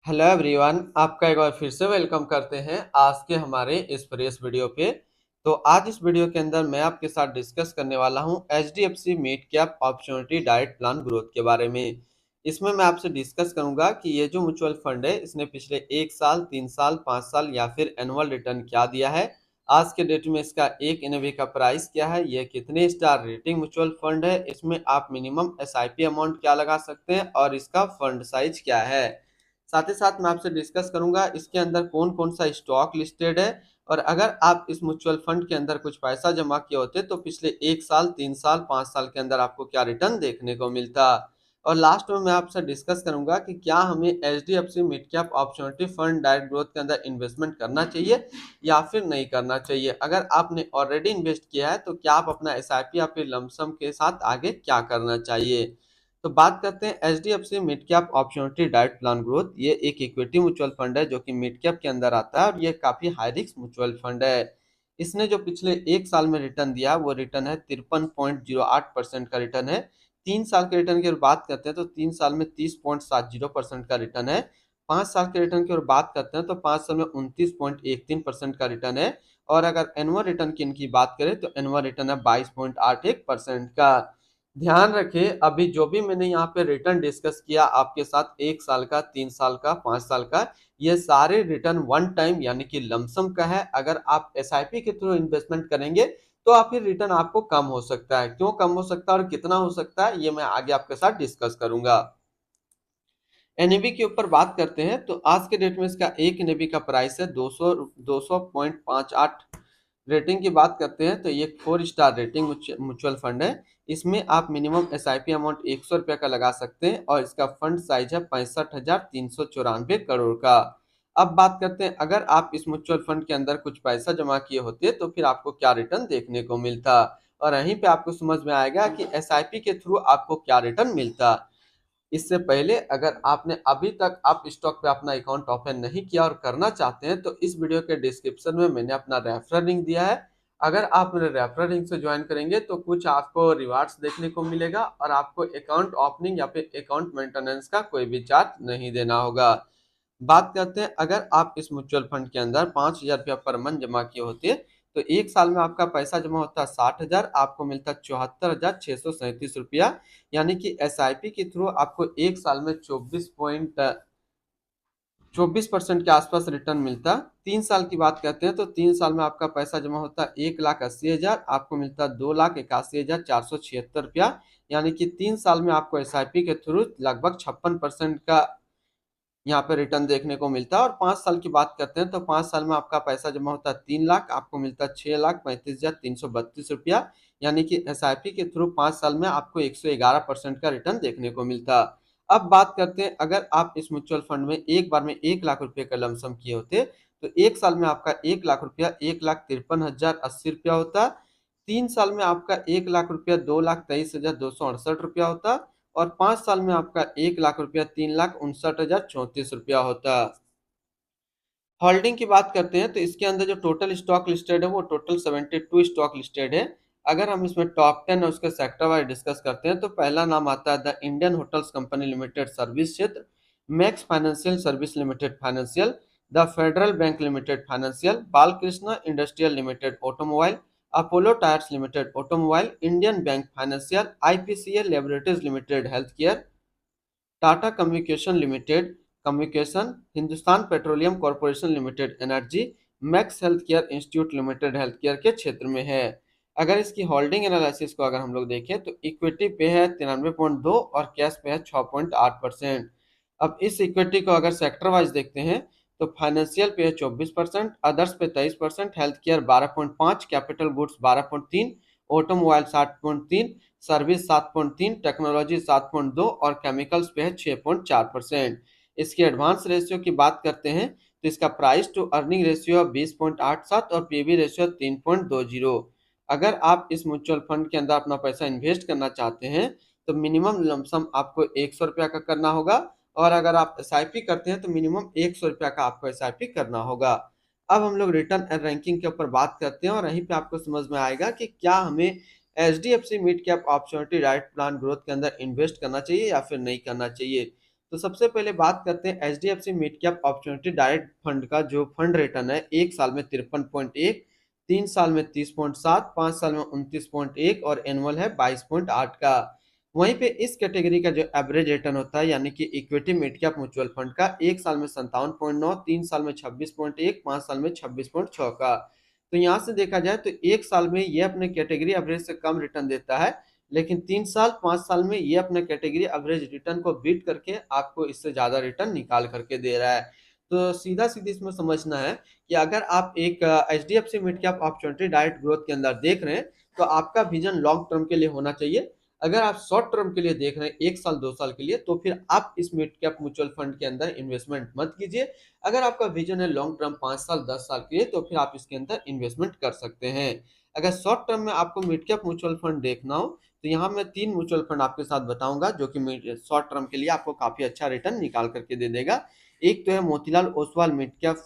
Hello everyone, आपका एक बार फिर से वेलकम करते हैं आज के हमारे इस फ्रेश वीडियो पे। तो आज इस वीडियो के अंदर मैं आपके साथ डिस्कस करने वाला हूं HDFC mid cap opportunity direct plan growth के बारे में। इसमें मैं आपसे डिस्कस करूंगा कि ये जो म्यूचुअल फंड है इसने पिछले 1 साल, 3 साल, 5 साल या फिर एनुअल रिटर्न क्या दिया है। आज के डेट में इसका एक एनएवी का प्राइस क्या है, ये कितने स्टार रेटिंग म्यूचुअल फंड है, इसमें आप मिनिमम एसआईपी अमाउंट क्या लगा सकते हैं और इसका फंड साइज क्या है। साथ ही साथ मैं आपसे डिस्कस करूंगा इसके अंदर कौन कौन सा स्टॉक लिस्टेड है, और अगर आप इस म्यूचुअल फंड के अंदर कुछ पैसा जमा किए होते तो पिछले 1 साल, 3 साल, 5 साल के अंदर आपको क्या रिटर्न देखने को मिलता। और लास्ट में मैं आपसे डिस्कस करूंगा कि क्या हमें HDFC mid cap opportunity fund direct growth के अंदर इन्वेस्टमेंट करना चाहिए या फिर नहीं करना चाहिए। अगर आपने ऑलरेडी इन्वेस्ट किया है तो क्या आप अपना एसआईपी या फिर लमसम के साथ आगे क्या करना चाहिए। तो बात करते हैं HDFC mid cap opportunity direct plan growth. ये एक इक्विटी म्यूचुअल फंड है जो कि मिड कैप के अंदर आता है और ये काफी हाई रिस्क म्यूचुअल फंड है। इसने जो पिछले 1 साल में रिटर्न दिया वो रिटर्न है 53.08% का रिटर्न है। 3 साल के रिटर्न की अगर बात करते हैं तो 3 साल में 30.70% का रिटर्न है। 5 साल के रिटर्न की अगर बात करते हैं तो 5 साल में 29.13% का रिटर्न है। और अगर एनुअल रिटर्न की इनकी बात करें तो एनुअल रिटर्न है 22.81% का। ध्यान रखें, अभी जो भी मैंने यहाँ पे रिटर्न डिस्कस किया आपके साथ, 1 साल का, 3 साल का, 5 साल का, ये सारे रिटर्न वन टाइम यानी कि लमसम का है। अगर आप एसआईपी के थ्रू इन्वेस्टमेंट करेंगे तो आप फिर रिटर्न आपको कम हो सकता है। क्यों कम हो सकता है और कितना हो सकता है ये मैं आगे आपके साथ डिस्कस करूंगा। एनएबी के ऊपर बात करते हैं तो आज के डेट में इसका एक एनएबी का प्राइस है 200.58। रेटिंग की बात करते हैं तो ये 4 स्टार रेटिंग म्यूचुअल फंड है। इसमें आप मिनिमम एसआईपी अमाउंट 100 रुपये का लगा सकते हैं और इसका फंड साइज है 65,394 करोड़ का। अब बात करते हैं अगर आप इस म्यूचुअल फंड के अंदर कुछ पैसा जमा किए होते तो फिर आपको क्या रिटर्न देखने को मिलता, और यहीं पे आपको समझ में आएगा कि एसआईपी के थ्रू आपको क्या रिटर्न मिलता। इससे पहले अगर आपने अभी तक आप स्टॉक पे अपना अकाउंट ओपन नहीं किया और करना चाहते हैं तो इस वीडियो के डिस्क्रिप्शन में मैंने अपना रेफरल लिंक दिया है। अगर आप मेरे रेफरल लिंक से ज्वाइन करेंगे तो कुछ आपको रिवार्ड्स देखने को मिलेगा और आपको अकाउंट ओपनिंग या फिर अकाउंट मेंटेनेंस का कोई भी चार्ज नहीं देना होगा। बात करते हैं अगर आप इस म्यूचुअल फंड के अंदर 5,000 रुपया पर मंथ जमा किए होते तो 1 साल में आपका पैसा जमा होता 60,000, आपको मिलता 74,637 रुपया। यानी कि एसआईपी के थ्रू आपको 1 साल में 24% के आसपास रिटर्न मिलता। 3 साल की बात करते हैं तो 3 साल में आपका पैसा जमा होता 1,80,000, आपको मिलता 2,81,476 रुपया। यानी कि 3 साल में आपको एसआईपी के थ्रू लगभग 56% का यहाँ पे रिटर्न देखने को मिलता है। और 5 साल की बात करते हैं तो 5 साल में आपका पैसा जमा होता है 3 लाख, आपको मिलता है 6,35,332 रुपया। यानी कि एसआईपी के थ्रू 5 साल में आपको 111% का रिटर्न देखने को मिलता। अब बात करते हैं अगर आप इस म्यूचुअल फंड में एक बार में 1 लाख रुपए का लमसम किए होते तो 1 साल में आपका 1 लाख रुपया 1,53,080 रुपया होता। 3 साल में आपका 1 लाख रुपया 2,23,268 रुपया होता। और 5 साल में आपका 1 लाख रुपया 3,59,034 रुपया होता। होल्डिंग की बात करते हैं तो इसके अंदर जो टोटल स्टॉक लिस्टेड है वो टोटल 72 स्टॉक लिस्टेड है। अगर हम इसमें टॉप 10 और उसके सेक्टर वाइज डिस्कस करते हैं तो पहला नाम आता है the Indian Hotels Company Limited service क्षेत्र, Max Financial Service Limited financial, the Federal Bank Limited financial, Balkrishna Industrial Limited automobile, Apollo Tyres Limited automobile, Indian Bank financial, IPCL Laboratories Limited health care, Tata Communication Limited communication, Hindustan Petroleum Corporation Limited energy, Max Health Care Institute Limited health care के क्षेत्र में है। अगर इसकी holding analysis को अगर हम लोग देखें तो इक्विटी पे है 93.2 और कैश पे है 6.8%। अब इस इक्विटी को अगर सेक्टर वाइज देखते हैं तो फाइनेंशियल पे है 24%, अदर्स पे 23%, health care 12.5, capital goods 12.3, automobile 7.3, service 7.3, technology 7.2 और केमिकल्स पे है 6.4%। इसकी एडवांस रेशियो की बात करते हैं तो इसका प्राइस टू अर्निंग रेशियो 20.87 और पीवी रेशियो 3.20। अगर आप इस म्यूचुअल फंड के अंदर अपना पैसा इन्वेस्ट करना चाहते हैं तो मिनिमम लमसम आपको 100 रुपया का करना होगा, और अगर आप एसआईपी करते हैं तो मिनिमम 100 रुपया का आपको एसआईपी करना होगा। अब हम लोग रिटर्न एंड रैंकिंग के ऊपर बात करते हैं और यहीं पे आपको समझ में आएगा कि क्या हमें HDFC mid cap opportunity right plan growth के अंदर इन्वेस्ट करना चाहिए या फिर नहीं करना चाहिए। तो सबसे पहले बात करते हैं HDFC mid cap opportunity direct fund का जो फंड रिटर्न है, 1 साल में 53.1, 3 साल में 30.7, 5 साल में 29.1 और एनुअल है 22.8 का। वहीं पे इस कैटेगरी का जो एवरेज रिटर्न होता है यानी कि equity mid cap mutual fund का, 1 साल में 57.9, 3 साल में 26.1, 5 साल में 26.6 का। तो यहाँ से देखा जाए तो 1 साल में ये अपने कैटेगरी एवरेज से कम रिटर्न देता है, लेकिन 3 साल 5 साल में ये अपने कैटेगरी एवरेज रिटर्न को बीट करके आपको इससे ज्यादा रिटर्न निकाल करके दे रहा है। तो सीधा सीधी इसमें समझना है कि अगर आप एक H D F C mid cap opportunity direct growth के अंदर देख रहे हैं तो आपका विजन लॉन्ग टर्म के लिए होना चाहिए। अगर आप शॉर्ट टर्म के लिए देख रहे हैं 1 साल 2 साल के लिए, तो फिर आप इस मिड कैप म्यूचुअल फंड के अंदर इन्वेस्टमेंट मत कीजिए। अगर आपका विजन है लॉन्ग टर्म 5 साल 10 साल के लिए, तो फिर आप इसके अंदर इन्वेस्टमेंट कर सकते हैं। अगर शॉर्ट टर्म में आपको मिड कैप म्यूचुअल फंड देखना हो तो यहाँ मैं 3 म्यूचुअल फंड आपके साथ बताऊंगा जो कि शॉर्ट टर्म के लिए आपको काफी अच्छा रिटर्न निकाल करके दे देगा। एक तो है Motilal Oswal mid cap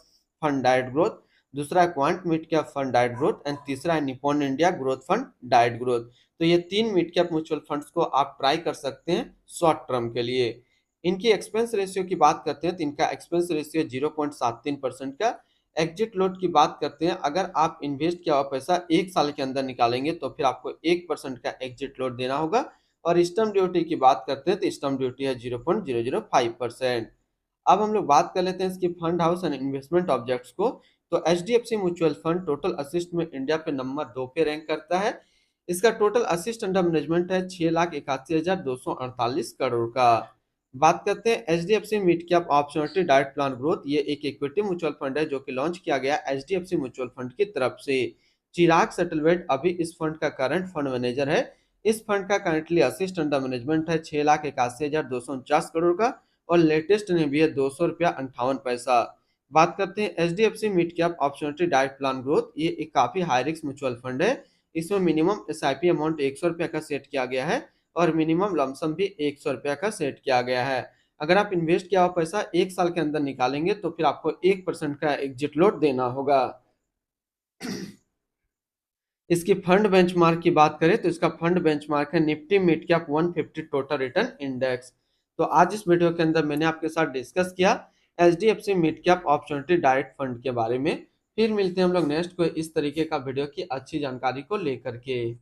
fund diet growth, दूसरा है quant mid cap fund diet growth and तीसरा है Nippon India growth fund diet growth. तो ये 3 मिड कैप म्यूचुअल फंड्स को आप ट्राई कर सकते हैं शॉर्ट टर्म के लिए। इनकी एक्सपेंस रेशियो की बात करते हैं तो इनका एक्सपेंस रेशियो 0.73% का। एग्जिट लोड की बात करते हैं, अगर आप इन्वेस्ट किया हुआ पैसा 1 साल के अंदर निकालेंगे तो फिर आपको 1% का एग्जिट लोड देना होगा। और स्टम्प ड्यूटी की बात करते हैं तो स्टम्प ड्यूटी है 0.005%। अब हम लोग बात कर लेते हैं इसकी fund house and investment objects को। तो H D F C mutual fund total assist में इंडिया पे नंबर 2 पे रैंक करता है। इसका टोटल असिस्ट अंडर मैनेजमेंट है 6,81,248 करोड़ का। बात करते हैं H D F C mid cap opportunity direct plan growth. ये एक इक्विटी म्यूचुअल फंड है जो कि लॉन्च किया गया H D F C mutual fund की तरफ से। चिराग सेटलवेट अभी इस फंड का करंट फंड मैनेजर है। इस फंड का करंटली असिस्ट अंडर मैनेजमेंट है 6,81,249 करोड़ का और लेटेस्ट ने भी है 200 रुपया 58 पैसा। बात करते हैं H D F C mid cap opportunity direct plan growth. ये एक काफी हाई रिस्क म्यूचुअल फंड है। इसमें minimum S I P amount 100 रुपया का सेट किया गया है और मिनिमम लमसम भी 100 रुपया का सेट किया गया है। अगर आप इन्वेस्ट किया हुआ पैसा 1 साल के अंदर निकालेंगे तो फिर आपको 1% का एग्जिट लोड देना होगा। इसकी फंड बेंचमार्क की बात करें तो इसका फंड बेंचमार्क है Nifty mid cap 150 total return index. तो आज इस वीडियो के अंदर मैंने आपके साथ डिस्कस किया H D F C mid cap opportunity direct fund के बारे में। फिर मिलते हैं हम लोग नेक्स्ट को इस तरीके का वीडियो की अच्छी जानकारी को लेकर के।